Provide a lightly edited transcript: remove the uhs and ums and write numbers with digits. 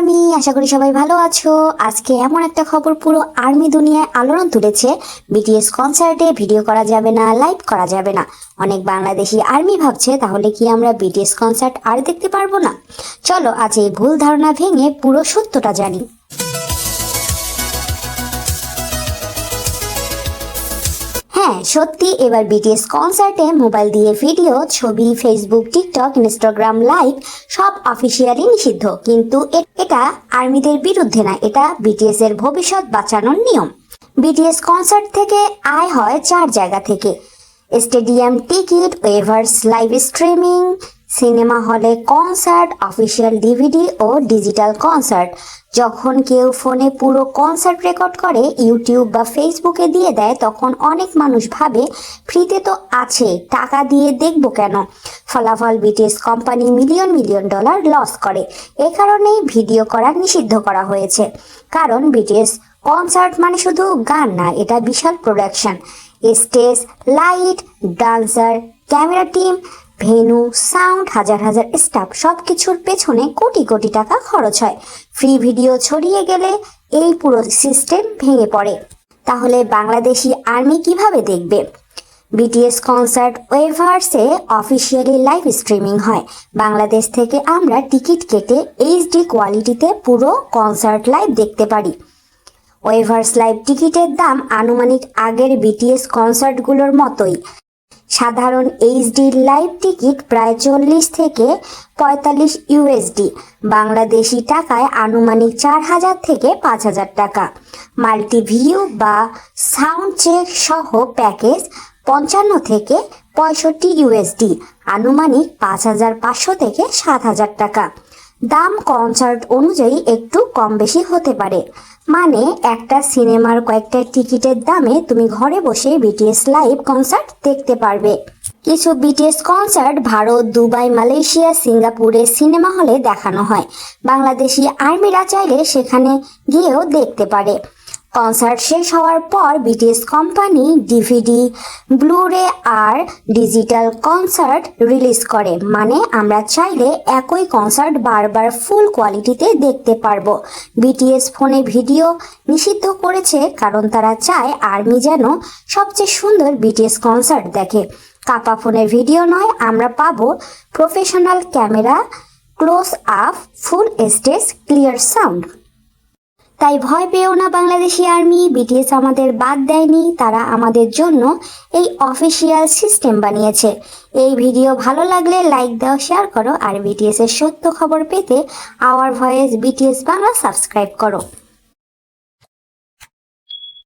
Army, আশা করি সবাই ভালো আছো। আজকে এমন একটা খবর পুরো আর্মি দুনিয়ায় আলোড়ন তুলেছে। বিটিএস কনসার্টে ভিডিও করা যাবে না, লাইভ করা যাবে না। অনেক বাংলাদেশি আর্মি ভাবছে তাহলে কি আমরা বিটিএস কনসার্ট আর দেখতে পারবো না? চলো আজ এই ভুল ধারণা ভেঙে পুরো সত্যটা জানি। হ্যাঁ সত্যি, এবার বিটিএস কনসার্টে মোবাইল দিয়ে ভিডিও, ছবি, ফেসবুক, টিকটক, ইনস্টাগ্রাম লাইভ সব অফিসিয়ালি নিষিদ্ধ। কিন্তু এটা আর্মিদের বিরুদ্ধে না, এটা বিটিএস এর ভবিষ্যৎ বাঁচানোর নিয়ম। বিটিএস কনসার্ট থেকে আয় হয় 4 জায়গা থেকে: stadium ticket, weavers live streaming, cinema হলে কনসার্ট, অফিসিয়াল ডিভিডি ও ডিজিটাল কনসার্ট। যখন কেউ ফোনে পুরো কনসার্ট রেকর্ড করে ইউটিউব বা ফেসবুকে দিয়ে দেয়, তখন অনেক মানুষ ভাবে ফ্রিতে তো আছে, টাকা দিয়ে দেখবো কেন। ফলাফল, BTS company million million dollar loss করে। এ কারণেই ভিডিও করা নিষিদ্ধ করা হয়েছে। কারণ বিটিএস কনসার্ট মানে শুধু গান না, এটা বিশাল production. Stage, light, dancer, camera team, venue, sound, হাজার হাজার স্টাফ, সবকিছুর পেছনে কোটি কোটি টাকা খরচ হয়। ফ্রি ভিডিও ছড়িয়ে গেলে এই পুরো সিস্টেম ভেঙে পড়ে। তাহলে বাংলাদেশি আর্মি কিভাবে দেখবে? বিটিএস কনসার্ট ওয়েভার্সে অফিসিয়ালি লাইভ স্ট্রিমিং হয়। বাংলাদেশ থেকে আমরা টিকিট কেটে এইচডি কোয়ালিটিতে পুরো কনসার্ট লাইভ দেখতে পারি। ওয়েভার্স লাইভ টিকিটের দাম আনুমানিক আগের বিটিএস কনসার্টগুলোর মতোই। সাধারণ এইচডি লাইভ টিকিট প্রায় 40 থেকে 45 ইউএসডি, বাংলাদেশি টাকায় আনুমানিক 4000 থেকে 5000 টাকা। মাল্টিভিউ বা সাউন্ড চেক সহ প্যাকেজ 55 থেকে 65 ইউএসডি, আনুমানিক 5500 থেকে 7000 টাকা। দাম কনসার্ট অনুযায়ী একটু কম বেশি হতে পারে। মানে একটা সিনেমার কয়েকটা টিকিটের দামে তুমি ঘরে বসে বিটিএস লাইভ কনসার্ট দেখতে পারবে। কিছু BTS concert Bharat, Dubai, Malaysia, সিঙ্গাপুরে সিনেমা হলে দেখানো হয়। বাংলাদেশি আর্মিরা চাইলে সেখানে গিয়েও দেখতে পারে। কনসার্ট শেষ হওয়ার পর বিটিএস কোম্পানি ডিভিডি, ব্লুরে আর ডিজিটাল কনসার্ট রিলিজ করে। মানে আমরা চাইলে একই কনসার্ট বারবার ফুল কোয়ালিটিতে দেখতে পারবো। বিটিএস ফোনে ভিডিও নিষিদ্ধ করেছে কারণ তারা চায় আর্মি যেন সবচেয়ে সুন্দর বিটিএস কনসার্ট দেখে। কাপা ফোনের ভিডিও নয়, আমরা পাবো প্রফেশনাল ক্যামেরা, ক্লোজ আপ, ফুল স্টেজ, ক্লিয়ার সাউন্ড। তাই ভয় পেও না বাংলাদেশি আর্মি, বিটিএস আমাদের বাদ দেয়নি, তারা আমাদের জন্য এই অফিসিয়াল সিস্টেম বানিয়েছে। এই ভিডিও ভালো লাগলে লাইক দাও, শেয়ার করো, আর বিটিএস এর সত্য খবর পেতে hour voice BTS Bangla subscribe করো।